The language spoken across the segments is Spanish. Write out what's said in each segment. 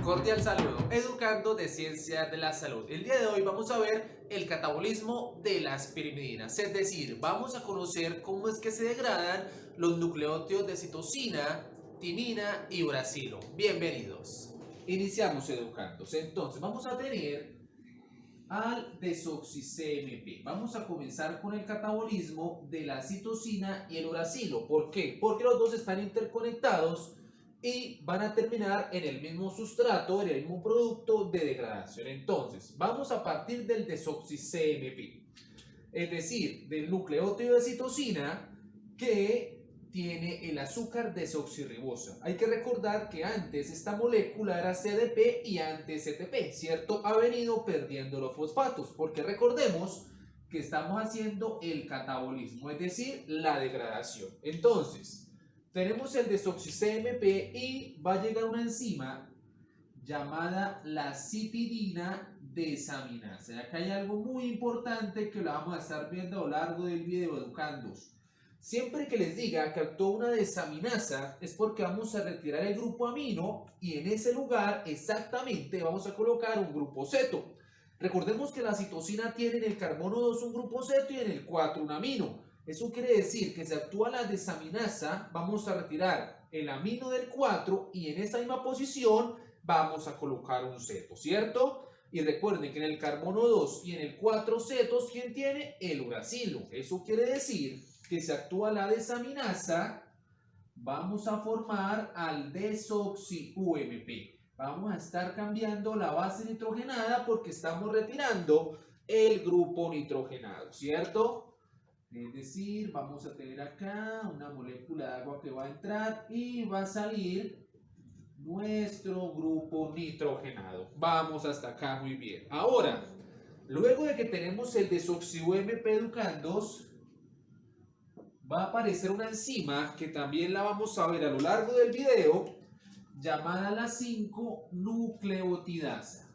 Cordial saludo, educando de ciencia de la salud. El día de hoy vamos a ver el catabolismo de las pirimidinas, es decir, vamos a conocer cómo es que se degradan los nucleótidos de citosina, timina y uracilo. Bienvenidos. Iniciamos educandos. Entonces vamos a tener al desoxi-CMP. Vamos a comenzar con el catabolismo de la citosina y el uracilo. ¿Por qué? Porque los dos están interconectados y van a terminar en el mismo sustrato, en el mismo producto de degradación. Entonces, vamos a partir del desoxi-CMP, es decir, del nucleótido de citosina que tiene el azúcar desoxirribosa. Hay que recordar que antes esta molécula era CDP y antes CTP, ¿cierto? Ha venido perdiendo los fosfatos, porque recordemos que estamos haciendo el catabolismo, es decir, la degradación. Entonces, tenemos el desoxi-CMP y va a llegar una enzima llamada la citidina desaminasa. Y acá hay algo muy importante que lo vamos a estar viendo a lo largo del video, educandos. Siempre que les diga que actúa una desaminasa es porque vamos a retirar el grupo amino y en ese lugar exactamente vamos a colocar un grupo ceto. Recordemos que la citosina tiene en el carbono 2 un grupo ceto y en el 4 un amino. Eso quiere decir que si actúa la desaminasa vamos a retirar el amino del 4 y en esa misma posición vamos a colocar un ceto, ¿cierto? Y recuerden que en el carbono 2 y en el 4 cetos, ¿quién tiene? El uracilo. Eso quiere decir que si actúa la desaminasa, vamos a formar al desoxi-UMP. Vamos a estar cambiando la base nitrogenada porque estamos retirando el grupo nitrogenado, ¿cierto? Es decir, vamos a tener acá una molécula de agua que va a entrar y va a salir nuestro grupo nitrogenado. Vamos hasta acá muy bien. Ahora, luego de que tenemos el desoxi-UMP, educandos, va a aparecer una enzima que también la vamos a ver a lo largo del video, llamada la 5-nucleotidasa.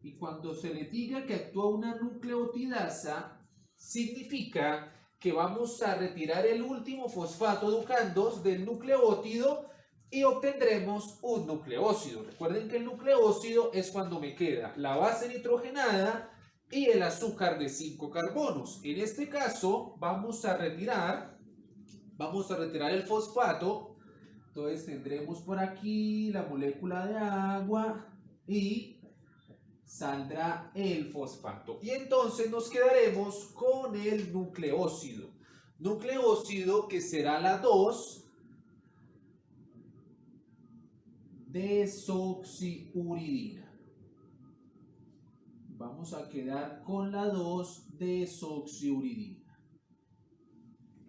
Y cuando se le diga que actúa una nucleotidasa, significa que vamos a retirar el último fosfato, educandos, del nucleótido y obtendremos un nucleócido. Recuerden que el nucleócido es cuando me queda la base nitrogenada y el azúcar de 5 carbonos. En este caso vamos a retirar el fosfato. Entonces tendremos por aquí la molécula de agua y saldrá el fosfato. Y entonces nos quedaremos con el nucleócido. Nucleócido que será la 2-desoxiuridina. Vamos a quedar con la 2-desoxiuridina.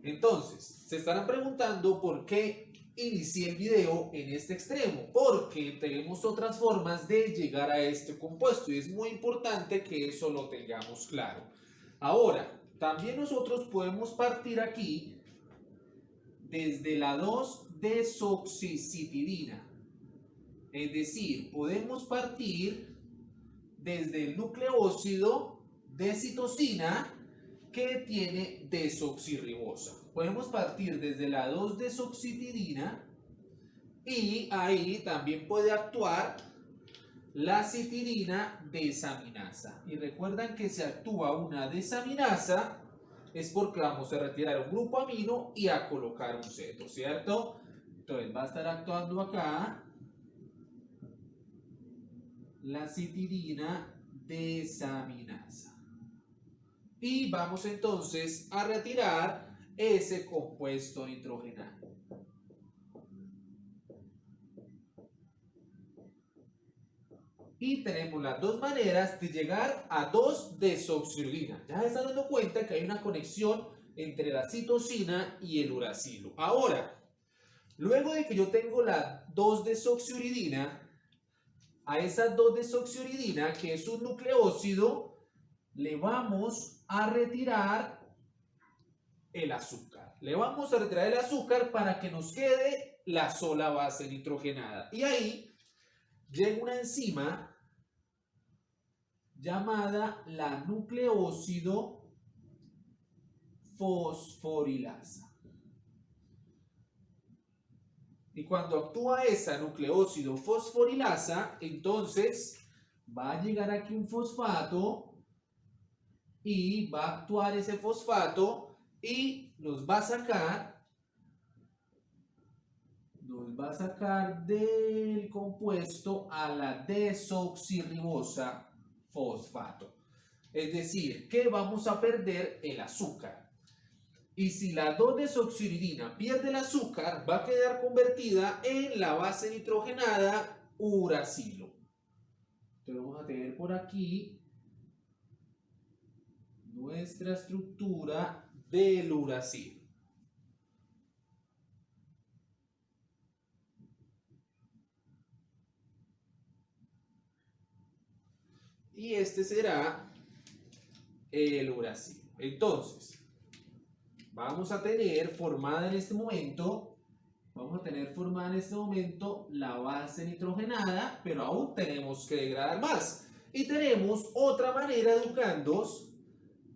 Entonces, se estarán preguntando por qué inicié el video en este extremo, porque tenemos otras formas de llegar a este compuesto y es muy importante que eso lo tengamos claro. Ahora, también nosotros podemos partir aquí desde la 2-desoxicitidina, es decir, podemos partir desde el nucleócido de citosina que tiene desoxirribosa. Podemos partir desde la 2-desoxitidina y ahí también puede actuar la citidina desaminasa. Y recuerdan que si actúa una desaminasa es porque vamos a retirar un grupo amino y a colocar un ceto, ¿cierto? Entonces va a estar actuando acá la citidina desaminasa. Y vamos entonces a retirar ese compuesto nitrogenado. Y tenemos las dos maneras de llegar a 2-desoxiuridina. Ya se están dando cuenta que hay una conexión entre la citosina y el uracilo. Ahora, luego de que yo tengo la 2-desoxiuridina, a esa 2-desoxiuridina, que es un nucleócido, le vamos a retirar el azúcar. Le vamos a retirar el azúcar para que nos quede la sola base nitrogenada. Y ahí llega una enzima llamada la nucleócido fosforilasa. Y cuando actúa esa nucleócido fosforilasa, entonces va a llegar aquí un fosfato y va a actuar ese fosfato y nos va a sacar del compuesto a la desoxirribosa fosfato. Es decir, que vamos a perder el azúcar. Y si la 2-desoxiuridina pierde el azúcar, va a quedar convertida en la base nitrogenada uracilo. Entonces vamos a tener por aquí nuestra estructura del uracilo. Y este será el uracilo. Entonces, vamos a tener formada en este momento la base nitrogenada, pero aún tenemos que degradar más. Y tenemos otra manera, educandos,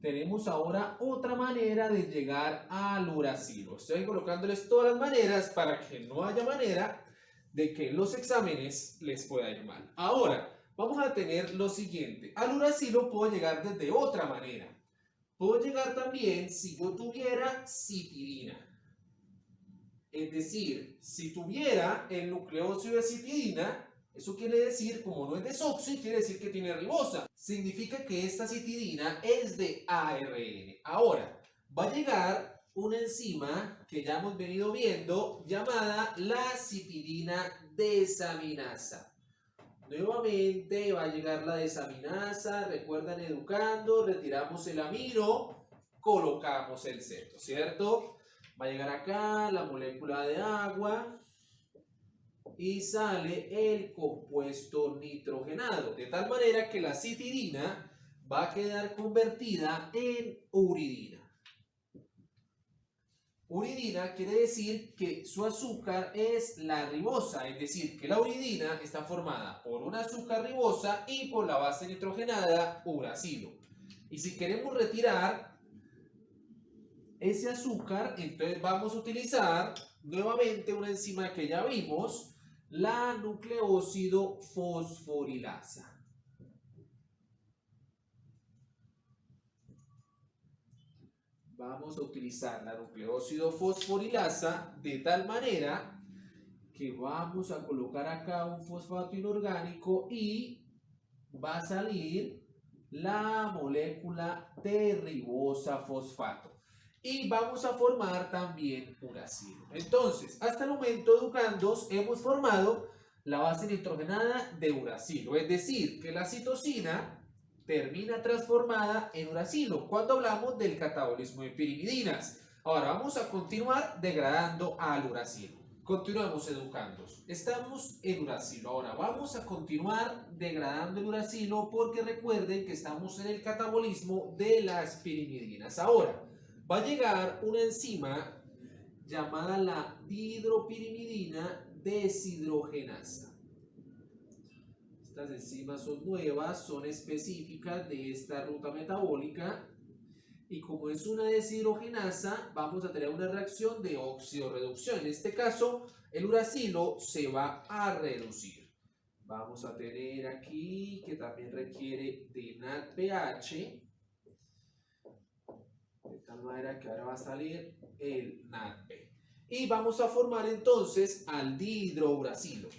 tenemos ahora otra manera de llegar al uracilo. Estoy colocándoles todas las maneras para que no haya manera de que en los exámenes les pueda ir mal. Ahora, vamos a tener lo siguiente. Al uracilo puedo llegar desde otra manera. Puedo llegar también si yo tuviera citidina. Es decir, si tuviera el nucleócido de citidina, eso quiere decir, como no es desoxi, quiere decir que tiene ribosa. Significa que esta citidina es de ARN. Ahora, va a llegar una enzima que ya hemos venido viendo llamada la citidina desaminasa. Nuevamente va a llegar la desaminasa, recuerdan educando, retiramos el amino, colocamos el ceto, ¿cierto? Va a llegar acá la molécula de agua y sale el compuesto nitrogenado, de tal manera que la citidina va a quedar convertida en uridina. Uridina quiere decir que su azúcar es la ribosa, es decir, que la uridina está formada por un azúcar ribosa y por la base nitrogenada uracilo. Y si queremos retirar ese azúcar, entonces vamos a utilizar nuevamente una enzima que ya vimos, la nucleócido fosforilasa. Vamos a utilizar la nucleócido fosforilasa de tal manera que vamos a colocar acá un fosfato inorgánico y va a salir la molécula de ribosa fosfato. Y vamos a formar también uracilo. Entonces, hasta el momento, educandos, hemos formado la base nitrogenada de uracilo. Es decir, que la citosina termina transformada en uracilo cuando hablamos del catabolismo de pirimidinas. Ahora vamos a continuar degradando al uracilo. Continuamos, educandos. Estamos en uracilo. Ahora vamos a continuar degradando el uracilo porque recuerden que estamos en el catabolismo de las pirimidinas. Ahora va a llegar una enzima llamada la dihidropirimidina deshidrogenasa. Estas enzimas son nuevas, son específicas de esta ruta metabólica y como es una deshidrogenasa vamos a tener una reacción de oxidorreducción. En este caso el uracilo se va a reducir. Vamos a tener aquí que también requiere de NADPH, de tal manera que ahora va a salir el NADP. Y vamos a formar entonces al dihidrouracilo.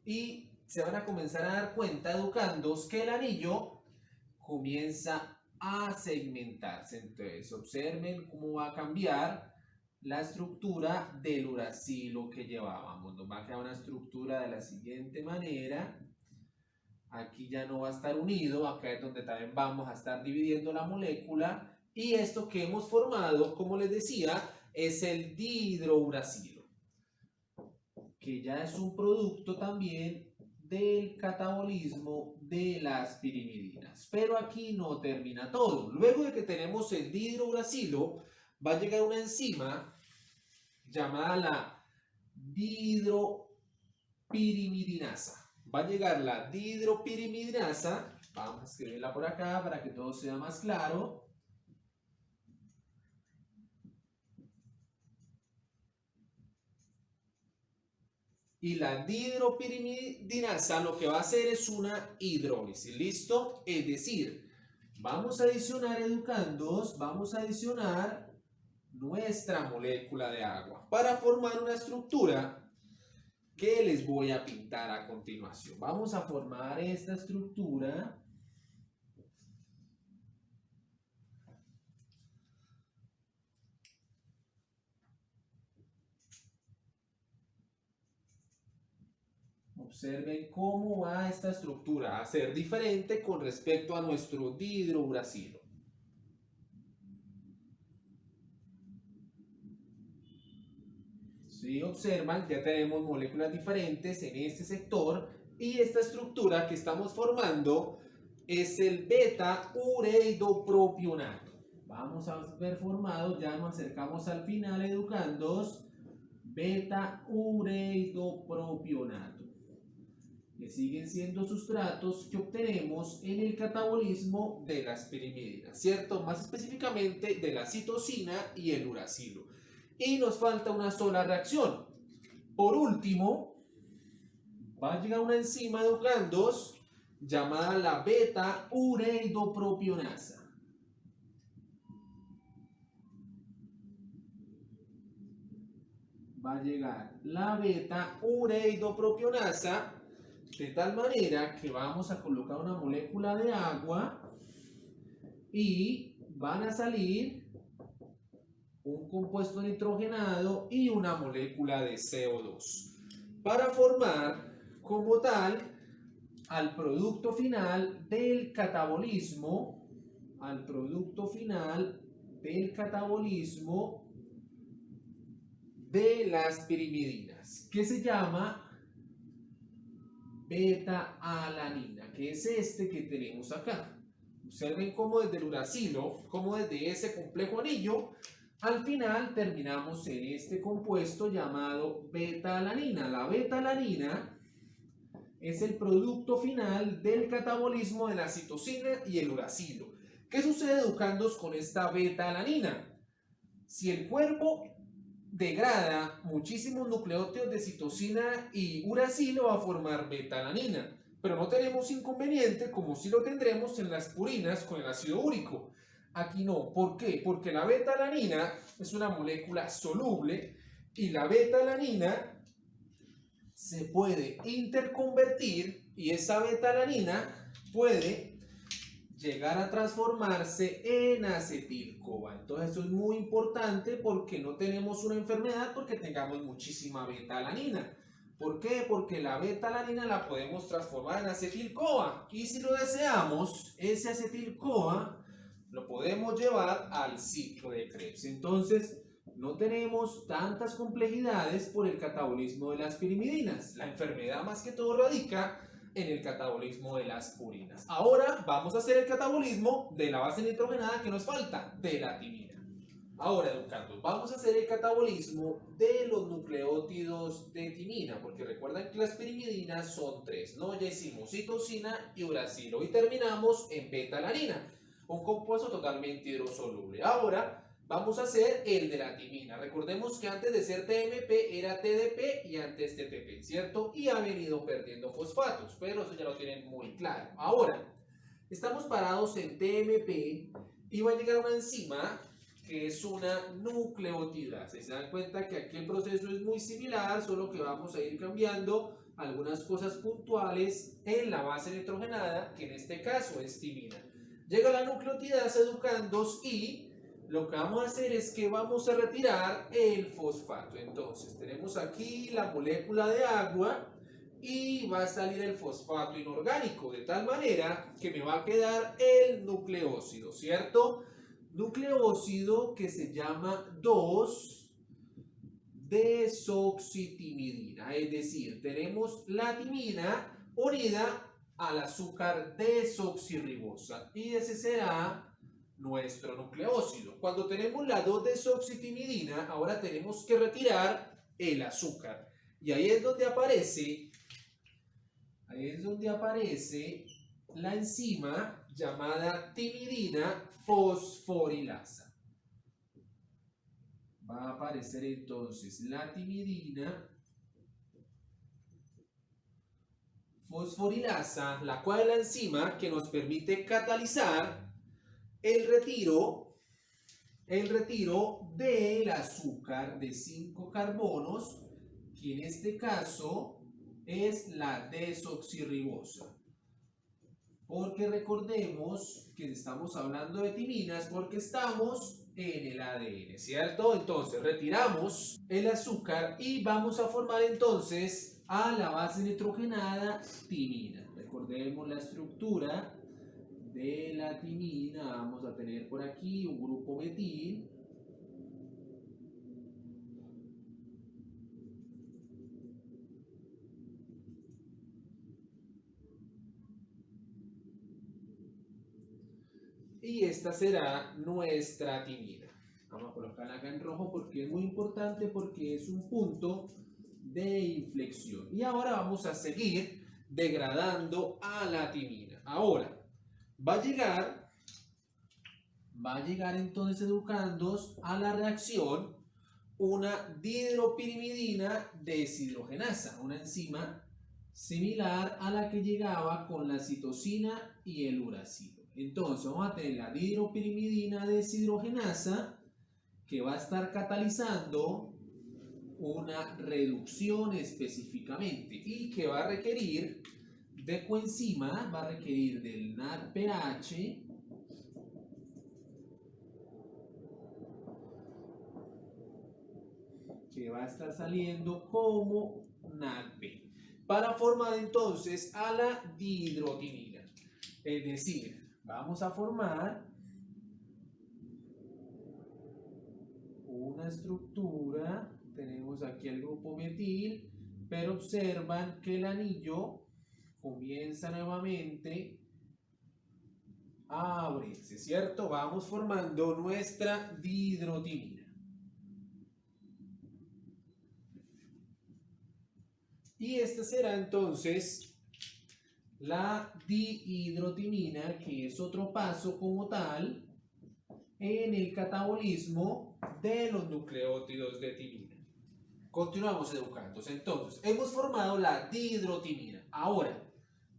Y se van a comenzar a dar cuenta, educandos, que el anillo comienza a segmentarse. Entonces, observen cómo va a cambiar la estructura del uracilo que llevábamos. Nos va a quedar una estructura de la siguiente manera. Aquí ya no va a estar unido, acá es donde también vamos a estar dividiendo la molécula. Y esto que hemos formado, como les decía, es el dihidrouracilo, que ya es un producto también del catabolismo de las pirimidinas. Pero aquí no termina todo. Luego de que tenemos el dihidrouracilo, va a llegar una enzima llamada la dihidropirimidinasa. Va a llegar la dihidropirimidinasa, vamos a escribirla por acá para que todo sea más claro. Y la dihidropirimidinasa lo que va a hacer es una hidrólisis, ¿listo? Es decir, vamos a adicionar, educandos, vamos a adicionar nuestra molécula de agua para formar una estructura que les voy a pintar a continuación. Vamos a formar esta estructura. Observen cómo va esta estructura a ser diferente con respecto a nuestro dihidrouracilo. Si observan, ya tenemos moléculas diferentes en este sector y esta estructura que estamos formando es el beta-ureidopropionato. Vamos a ver formado, ya nos acercamos al final, educandos, beta-ureidopropionato, que siguen siendo sustratos que obtenemos en el catabolismo de las pirimidinas, ¿cierto? Más específicamente de la citosina y el uracilo. Y nos falta una sola reacción. Por último, va a llegar una enzima, educandos, llamada la beta-ureidopropionasa. Va a llegar la beta-ureidopropionasa de tal manera que vamos a colocar una molécula de agua y van a salir un compuesto nitrogenado y una molécula de CO2 para formar como tal al producto final del catabolismo, de las pirimidinas, que se llama beta-alanina, que es este que tenemos acá. Observen cómo desde el uracilo, como desde ese complejo anillo, al final terminamos en este compuesto llamado beta-alanina. La beta-alanina es el producto final del catabolismo de la citosina y el uracilo. ¿Qué sucede, educandos, con esta beta-alanina? Si el cuerpo degrada muchísimos nucleótidos de citosina y uracilo, va a formar beta-alanina. Pero no tenemos inconveniente como si lo tendremos en las purinas con el ácido úrico. Aquí no. ¿Por qué? Porque la beta-alanina es una molécula soluble y la beta-alanina se puede interconvertir y esa beta-alanina puede llegar a transformarse en acetil-CoA. Entonces eso es muy importante porque no tenemos una enfermedad porque tengamos muchísima beta-alanina. ¿Por qué? Porque la beta-alanina la podemos transformar en acetil-CoA y si lo deseamos, ese acetil-CoA lo podemos llevar al ciclo de Krebs. Entonces no tenemos tantas complejidades por el catabolismo de las pirimidinas. La enfermedad más que todo radica en el catabolismo de las purinas. Ahora vamos a hacer el catabolismo de la base nitrogenada que nos falta, de la timina. Ahora, educandos, vamos a hacer el catabolismo de los nucleótidos de timina, porque recuerden que las pirimidinas son tres, ¿no? Ya hicimos citosina y uracilo y terminamos en beta-alanina, un compuesto totalmente hidrosoluble. Ahora vamos a hacer el de la timina. Recordemos que antes de ser TMP era TDP y antes TTP, ¿cierto? Y ha venido perdiendo fosfatos, pero eso ya lo tienen muy claro. Ahora, estamos parados en TMP y va a llegar una enzima que es una nucleotidasa. Se dan cuenta que aquí el proceso es muy similar, solo que vamos a ir cambiando algunas cosas puntuales en la base nitrogenada, que en este caso es timina. Llega la nucleotidasa, educandos, y lo que vamos a hacer es que vamos a retirar el fosfato. Entonces tenemos aquí la molécula de agua y va a salir el fosfato inorgánico, de tal manera que me va a quedar el nucleócido, ¿cierto? Nucleócido que se llama 2-desoxitimidina, es decir, tenemos la timina unida al azúcar desoxirribosa y ese será nuestro nucleócido. Cuando tenemos la 2-desoxitimidina, ahora tenemos que retirar el azúcar y ahí es donde aparece la enzima llamada timidina fosforilasa. Va a aparecer entonces la timidina fosforilasa, la cual es la enzima que nos permite catalizar el retiro del azúcar de 5 carbonos, que en este caso es la desoxirribosa. Porque recordemos que estamos hablando de timinas porque estamos en el ADN, ¿cierto? Entonces retiramos el azúcar y vamos a formar entonces a la base nitrogenada timina. Recordemos la estructura de la timina. Vamos a tener por aquí un grupo metil. Y esta será nuestra timina. Vamos a colocarla acá en rojo porque es muy importante, porque es un punto de inflexión. Y ahora vamos a seguir degradando a la timina. Ahora, va a llegar entonces, educandos, a la reacción una dihidropirimidina deshidrogenasa, una enzima similar a la que llegaba con la citosina y el uracilo. Entonces vamos a tener la dihidropirimidina deshidrogenasa que va a estar catalizando una reducción específicamente y que va a requerir de coenzima, va a requerir del NADPH que va a estar saliendo como NADP para formar entonces a la dihidrotimina. Es decir, vamos a formar una estructura. Tenemos aquí el grupo metil, pero observan que el anillo comienza nuevamente a abrirse, ¿cierto? Vamos formando nuestra dihidrotimina. Y esta será entonces la dihidrotimina, que es otro paso como tal en el catabolismo de los nucleótidos de timina. Continuamos, educandos. Entonces, hemos formado la dihidrotimina. Ahora,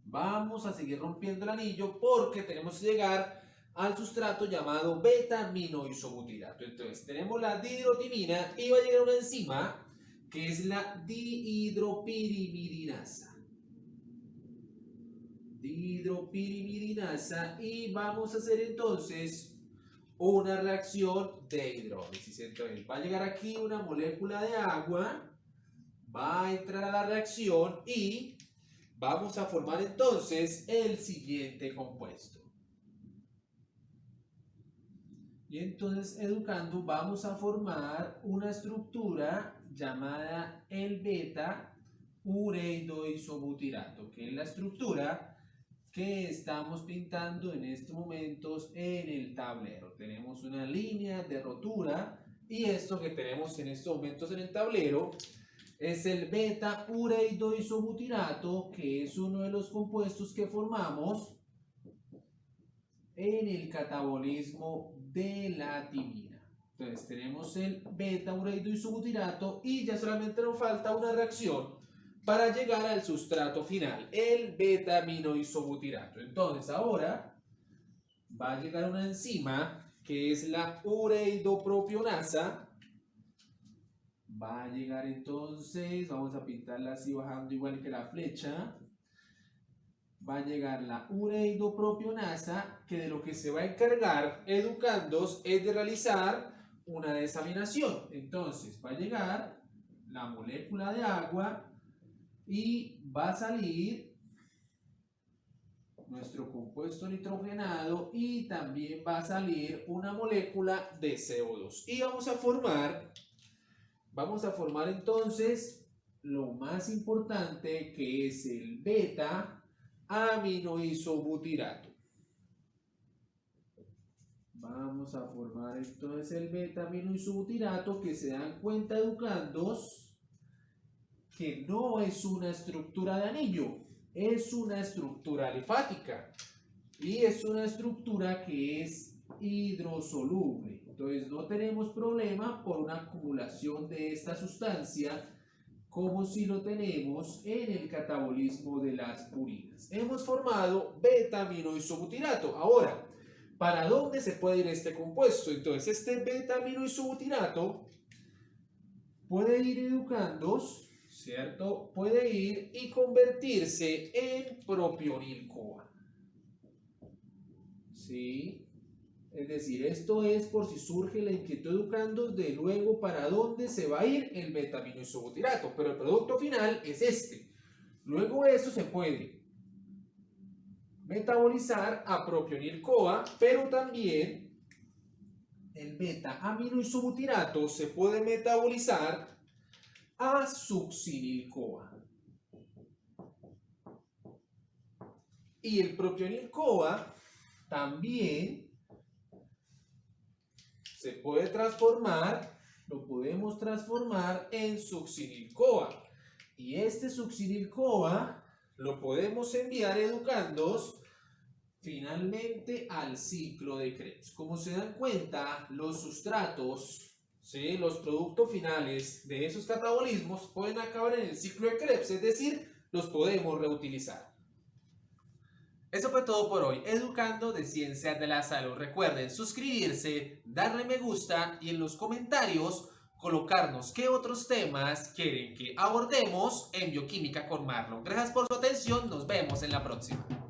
vamos a seguir rompiendo el anillo porque tenemos que llegar al sustrato llamado beta-aminoisobutirato. Entonces, tenemos la dihidrotimina y va a llegar una enzima que es la dihidropirimidinasa. Dihidropirimidinasa, y vamos a hacer entonces una reacción de hidrólisis. Entonces va a llegar aquí una molécula de agua, va a entrar a la reacción y vamos a formar entonces el siguiente compuesto. Y entonces, educando, vamos a formar una estructura llamada el beta-ureidoisobutirato, que es la estructura que estamos pintando en estos momentos en el tablero. Tenemos una línea de rotura y esto que tenemos en estos momentos en el tablero es el beta-ureidoisobutirato, que es uno de los compuestos que formamos en el catabolismo de la timina. Entonces tenemos el beta-ureidoisobutirato y ya solamente nos falta una reacción para llegar al sustrato final, el beta-aminoisobutirato. Entonces ahora va a llegar una enzima que es la ureidopropionasa. Va a llegar entonces, vamos a pintarla así bajando igual que la flecha. Va a llegar la ureidopropionasa, que de lo que se va a encargar, educandos, es de realizar una desaminación. Entonces va a llegar la molécula de agua y va a salir nuestro compuesto nitrogenado y también va a salir una molécula de CO2. Y vamos a formar entonces lo más importante, que es el beta-aminoisobutirato. Vamos a formar entonces el beta-aminoisobutirato, que se dan cuenta, educandos, que no es una estructura de anillo, es una estructura alifática y es una estructura que es hidrosoluble. Entonces no tenemos problema por una acumulación de esta sustancia como si lo tenemos en el catabolismo de las purinas. Hemos formado beta-aminoisobutirato. Ahora, ¿para dónde se puede ir este compuesto? Entonces, este beta-aminoisobutirato puede ir educándose, ¿cierto? Puede ir y convertirse en propionil-CoA. ¿Sí? Es decir, esto es por si surge la inquietud educando de luego para dónde se va a ir el beta-aminoisobutirato, pero el producto final es este. Luego eso se puede metabolizar a propionil-CoA, pero también el beta-aminoisobutirato se puede metabolizar a succinil-CoA. Y el propionil-CoA también se puede transformar, lo podemos transformar en succinil-CoA. Y este succinil-CoA lo podemos enviar educandos finalmente al ciclo de Krebs. Como se dan cuenta, los sustratos, ¿sí?, los productos finales de esos catabolismos pueden acabar en el ciclo de Krebs, es decir, los podemos reutilizar. Eso fue todo por hoy, Educando de Ciencias de la Salud. Recuerden suscribirse, darle me gusta y en los comentarios colocarnos qué otros temas quieren que abordemos en Bioquímica con Marlon. Gracias por su atención, nos vemos en la próxima.